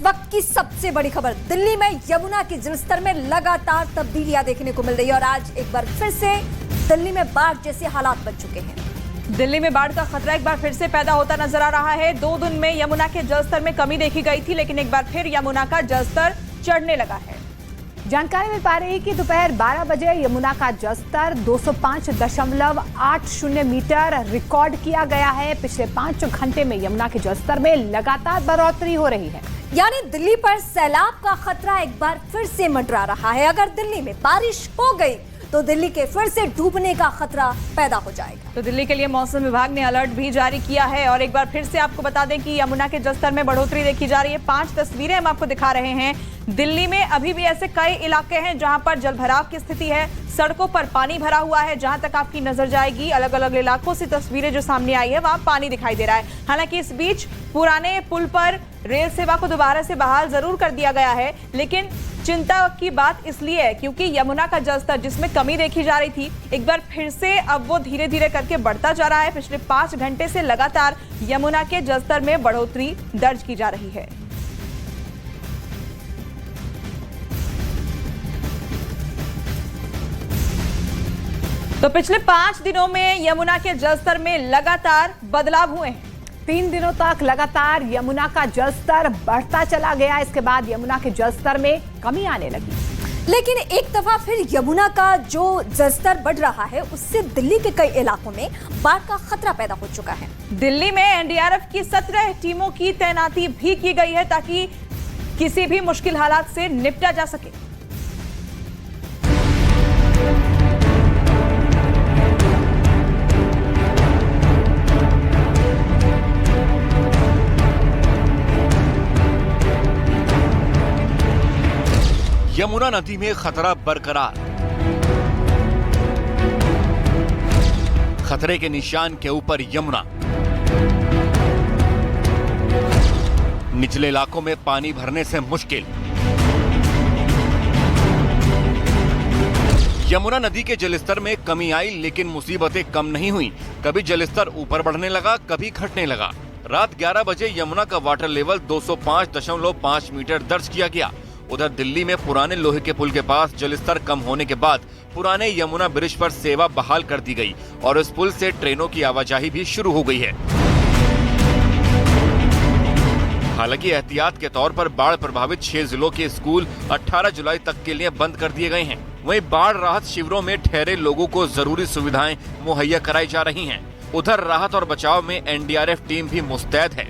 वक्त की सबसे बड़ी खबर, दिल्ली में यमुना के जलस्तर में लगातार तब्दीलियां देखने को मिल रही है और आज एक बार फिर से दिल्ली में बाढ़ जैसे हालात बन चुके हैं। दिल्ली में बाढ़ का खतरा एक बार फिर से पैदा होता नजर आ रहा है। 2 दिन में यमुना के जलस्तर में कमी देखी गई थी, लेकिन एक बार फिर यमुना का जलस्तर चढ़ने लगा है। जानकारी मिल पा रही है कि दोपहर 12 बजे यमुना का जलस्तर 205.80 मीटर रिकॉर्ड किया गया है। पिछले 5 घंटे में यमुना के जलस्तर में लगातार बढ़ोतरी हो रही है, यानी दिल्ली पर सैलाब का खतरा एक बार फिर से मंडरा रहा है। अगर दिल्ली में बारिश हो गई तो दिल्ली के फिर से डूबने का खतरा पैदा हो जाएगा। तो दिल्ली के लिए मौसम विभाग ने अलर्ट भी जारी किया है और एक बार फिर से आपको बता दें कि यमुना के जलस्तर में बढ़ोतरी देखी जा रही है। 5 तस्वीरें हम आपको दिखा रहे हैं। दिल्ली में अभी भी ऐसे कई इलाके हैं जहां पर जलभराव की स्थिति है, सड़कों पर पानी भरा हुआ है। जहां तक आपकी नजर जाएगी, अलग अलग इलाकों से तस्वीरें जो सामने आई है वहां पानी दिखाई दे रहा है। हालांकि इस बीच पुराने पुल पर रेल सेवा को दोबारा से बहाल जरूर कर दिया गया है, लेकिन चिंता की बात इसलिए है क्योंकि यमुना का जलस्तर जिसमें कमी देखी जा रही थी, एक बार फिर से अब वो धीरे धीरे करके बढ़ता जा रहा है। पिछले 5 घंटे से लगातार यमुना के जलस्तर में बढ़ोतरी दर्ज की जा रही है। तो पिछले 5 दिनों में यमुना के जलस्तर में लगातार बदलाव हुए हैं। 3 दिनों तक लगातार यमुना का जलस्तर बढ़ता चला गया। इसके बाद यमुना के जलस्तर में कमी आने लगी, लेकिन एक दफा फिर यमुना का जो जलस्तर बढ़ रहा है उससे दिल्ली के कई इलाकों में बाढ़ का खतरा पैदा हो चुका है। दिल्ली में एनडीआरएफ की 17 टीमों की तैनाती भी की गई है ताकि किसी भी मुश्किल हालात से निपटा जा सके। यमुना नदी में खतरा बरकरार, खतरे के निशान के ऊपर यमुना। निचले इलाकों में पानी भरने से मुश्किल। यमुना नदी के जलस्तर में कमी आई, लेकिन मुसीबतें कम नहीं हुई। कभी जलस्तर ऊपर बढ़ने लगा, कभी घटने लगा। रात 11 बजे यमुना का वाटर लेवल 205.5 मीटर दर्ज किया गया। उधर दिल्ली में पुराने लोहे के पुल के पास जलस्तर कम होने के बाद पुराने यमुना ब्रिज पर सेवा बहाल कर दी गई और इस पुल से ट्रेनों की आवाजाही भी शुरू हो गई है। हालांकि एहतियात के तौर पर बाढ़ प्रभावित 6 जिलों के स्कूल 18 जुलाई तक के लिए बंद कर दिए गए हैं। वहीं बाढ़ राहत शिविरों में ठहरे लोगों को जरूरी सुविधाएं मुहैया कराई जा रही हैं। उधर राहत और बचाव में एनडीआरएफ टीम भी मुस्तैद है।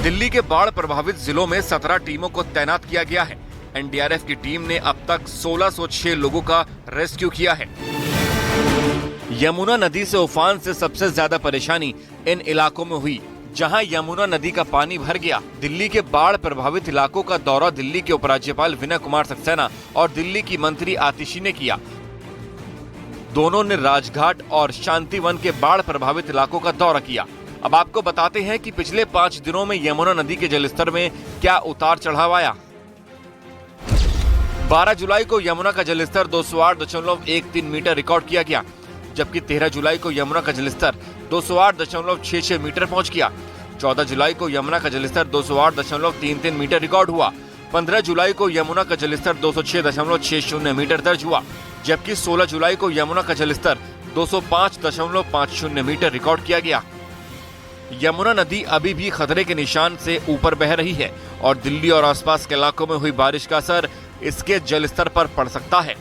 दिल्ली के बाढ़ प्रभावित जिलों में 17 टीमों को तैनात किया गया है। एनडीआरएफ की टीम ने अब तक 1606 लोगों का रेस्क्यू किया है। यमुना नदी से उफान से सबसे ज्यादा परेशानी इन इलाकों में हुई जहां यमुना नदी का पानी भर गया। दिल्ली के बाढ़ प्रभावित इलाकों का दौरा दिल्ली के उपराज्यपाल विनय कुमार सक्सेना और दिल्ली की मंत्री आतिशी ने किया। दोनों ने राजघाट और शांतिवन के बाढ़ प्रभावित इलाकों का दौरा किया। अब आपको बताते हैं कि पिछले 5 दिनों में यमुना नदी के जलस्तर में क्या उतार चढ़ाव आया। 12 जुलाई को यमुना का जलस्तर 208.13 मीटर रिकॉर्ड किया गया, जबकि 13 जुलाई को यमुना का जलस्तर 208.66 मीटर पहुंच गया। 14 जुलाई को यमुना का जलस्तर 208.33 मीटर रिकॉर्ड हुआ। 15 जुलाई को यमुना का जलस्तर 206.60 मीटर दर्ज हुआ, जबकि 16 जुलाई को यमुना का जलस्तर 205.50 मीटर रिकॉर्ड किया गया। यमुना नदी अभी भी खतरे के निशान से ऊपर बह रही है और दिल्ली और आसपास के इलाकों में हुई बारिश का असर इसके जलस्तर पर पड़ सकता है।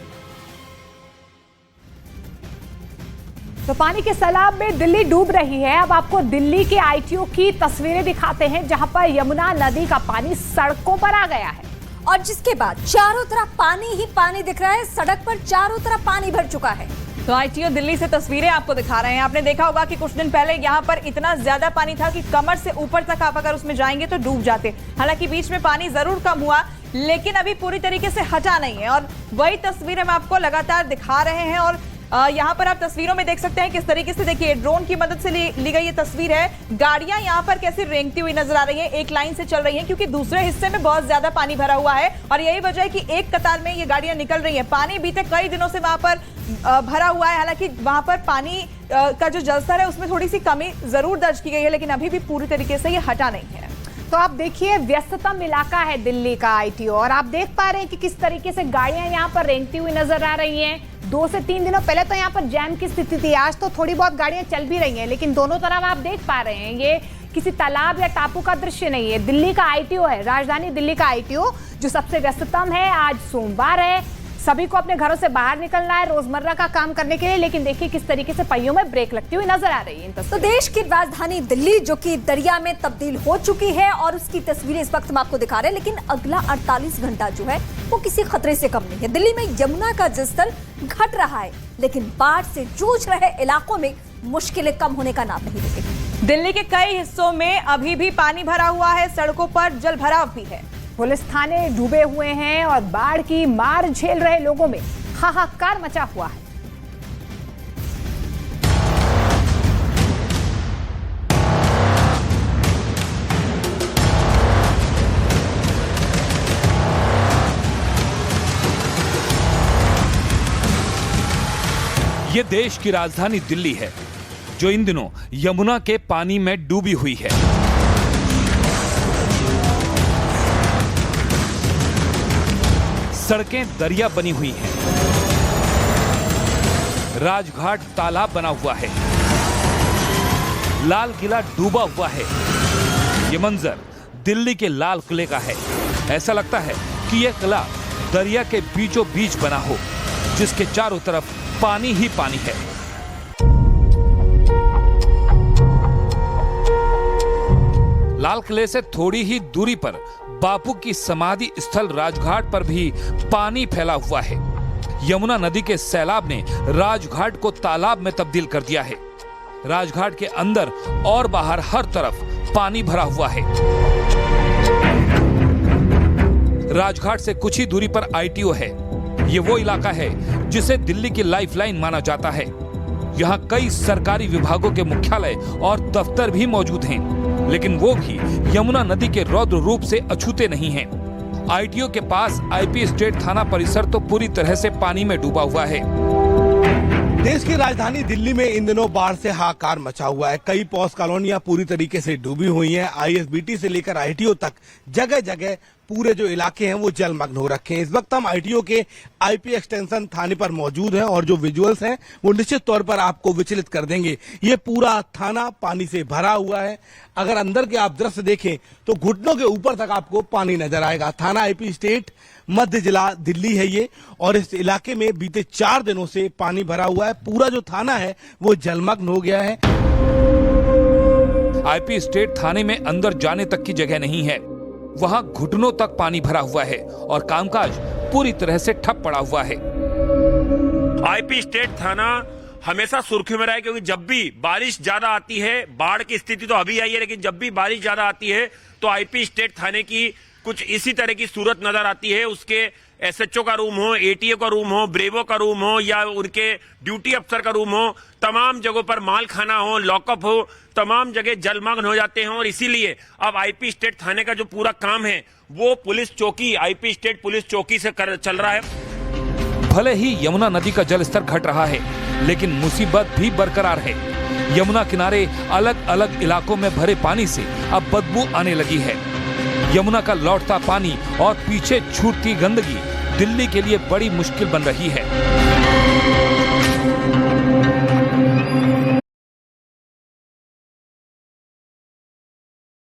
तो पानी के सैलाब में दिल्ली डूब रही है। अब आपको दिल्ली के आईटीओ की तस्वीरें दिखाते हैं जहां पर यमुना नदी का पानी सड़कों पर आ गया है और जिसके बाद चारों तरफ पानी ही पानी दिख रहा है। सड़क पर चारों तरफ पानी भर चुका है। तो आईटीओ दिल्ली से तस्वीरें आपको दिखा रहे हैं। आपने देखा होगा कि कुछ दिन पहले यहाँ पर इतना ज्यादा पानी था कि कमर से ऊपर तक आप अगर उसमें जाएंगे तो डूब जाते। हालांकि बीच में पानी जरूर कम हुआ, लेकिन अभी पूरी तरीके से हटा नहीं है और वही तस्वीरें हम आपको लगातार दिखा रहे हैं। और यहाँ पर आप तस्वीरों में देख सकते हैं किस तरीके से, देखिए ड्रोन की मदद से ली गई ये तस्वीर है। गाड़ियां यहाँ पर कैसे रेंगती हुई नजर आ रही हैं, एक लाइन से चल रही हैं क्योंकि दूसरे हिस्से में बहुत ज्यादा पानी भरा हुआ है और यही वजह है कि एक कतार में ये गाड़ियां निकल रही हैं। पानी बीते कई दिनों से वहां पर भरा हुआ है। हालांकि वहां पर पानी का जो जलस्तर है उसमें थोड़ी सी कमी जरूर दर्ज की गई है, लेकिन अभी भी पूरी तरीके से ये हटा नहीं है। तो आप देखिए व्यस्ततम इलाका है दिल्ली का आईटीओ, और आप देख पा रहे हैं कि किस तरीके से गाड़ियां यहाँ पर रेंगती हुई नजर आ रही हैं। 2 से 3 दिनों पहले तो यहाँ पर जैम की स्थिति थी, आज तो थोड़ी बहुत गाड़ियां चल भी रही हैं, लेकिन दोनों तरफ आप देख पा रहे हैं ये किसी तालाब या टापू का दृश्य नहीं है। दिल्ली का आईटीओ है, राजधानी दिल्ली का आईटीओ जो सबसे व्यस्ततम है। आज सोमवार है, सभी को अपने घरों से बाहर निकलना है रोजमर्रा का काम करने के लिए, लेकिन देखिए किस तरीके से पहियों में ब्रेक लगती हुई नजर आ रही है। तो देश की राजधानी दिल्ली जो कि दरिया में तब्दील हो चुकी है और उसकी तस्वीरें इस वक्त हम आपको दिखा रहे हैं, लेकिन अगला 48 घंटा जो है वो किसी खतरे से कम नहीं है। दिल्ली में यमुना का जलस्तर घट रहा है, लेकिन बाढ़ से जूझ रहे इलाकों में मुश्किलें कम होने का नाम नहीं ले रही। दिल्ली के कई हिस्सों में अभी भी पानी भरा हुआ है, सड़कों पर जल भराव भी है। पुलिस थाने डूबे हुए हैं और बाढ़ की मार झेल रहे लोगों में हाहाकार मचा हुआ है। ये देश की राजधानी दिल्ली है जो इन दिनों यमुना के पानी में डूबी हुई है। सड़कें दरिया बनी हुई हैं, राजघाट तालाब बना हुआ है, लाल किला डूबा हुआ है। ये मंजर दिल्ली के लाल किले का है। ऐसा लगता है कि यह किला दरिया के बीचों बीच बना हो, जिसके चारों तरफ पानी ही पानी है। लाल किले से थोड़ी ही दूरी पर बापू की समाधि स्थल राजघाट पर भी पानी फैला हुआ है। यमुना नदी के सैलाब ने राजघाट को तालाब में तब्दील कर दिया है। राजघाट के अंदर और बाहर हर तरफ पानी भरा हुआ है। राजघाट से कुछ ही दूरी पर आईटीओ है। ये वो इलाका है जिसे दिल्ली की लाइफलाइन माना जाता है। यहाँ कई सरकारी विभागों के मुख्यालय और दफ्तर भी मौजूद हैं, लेकिन वो भी यमुना नदी के रौद्र रूप से अछूते नहीं हैं। आईटीओ के पास आईपी स्टेट थाना परिसर तो पूरी तरह से पानी में डूबा हुआ है। देश की राजधानी दिल्ली में इन दिनों बाढ़ से हाहाकार मचा हुआ है। कई पॉश कॉलोनियां पूरी तरीके से डूबी हुई हैं। आईएसबीटी से लेकर आईटीओ तक जगह जगह पूरे जो इलाके हैं वो जलमग्न हो रखे हैं। इस वक्त हम आईटीओ के आईपी एक्सटेंशन थाने पर मौजूद हैं और जो विजुअल्स हैं वो निश्चित तौर पर आपको विचलित कर देंगे। ये पूरा थाना पानी से भरा हुआ है। अगर अंदर के आप दृश्य देखें तो घुटनों के ऊपर तक आपको पानी नजर आएगा। थाना आईपी स्टेट मध्य जिला दिल्ली है ये, और इस इलाके में बीते 4 दिनों से पानी भरा हुआ है। पूरा जो थाना है वो जलमग्न हो गया है। आईपी स्टेट थाने में अंदर जाने तक की जगह नहीं है। वहाँ घुटनों तक पानी भरा हुआ है और कामकाज पूरी तरह से ठप पड़ा हुआ है। आईपी स्टेट थाना हमेशा सुर्खियों में रहा है, क्योंकि जब भी बारिश ज्यादा आती है, बाढ़ की स्थिति तो अभी आई है, लेकिन जब भी बारिश ज्यादा आती है तो आईपी स्टेट थाने की कुछ इसी तरह की सूरत नजर आती है। उसके एसएचओ का रूम हो, एटीओ का रूम हो, ब्रेवो का रूम हो या उनके ड्यूटी अफसर का रूम हो, तमाम जगहों पर माल खाना हो, लॉकअप हो, तमाम जगह जलमग्न हो जाते हैं। और इसीलिए अब आईपी स्टेट थाने का जो पूरा काम है वो पुलिस चौकी, आईपी स्टेट पुलिस चौकी से चल रहा है। भले ही यमुना नदी का जलस्तर घट रहा है, लेकिन मुसीबत भी बरकरार है। यमुना किनारे अलग अलग इलाकों में भरे पानी से अब बदबू आने लगी है। यमुना का लौटता पानी और पीछे छूटती गंदगी दिल्ली के लिए बड़ी मुश्किल बन रही है।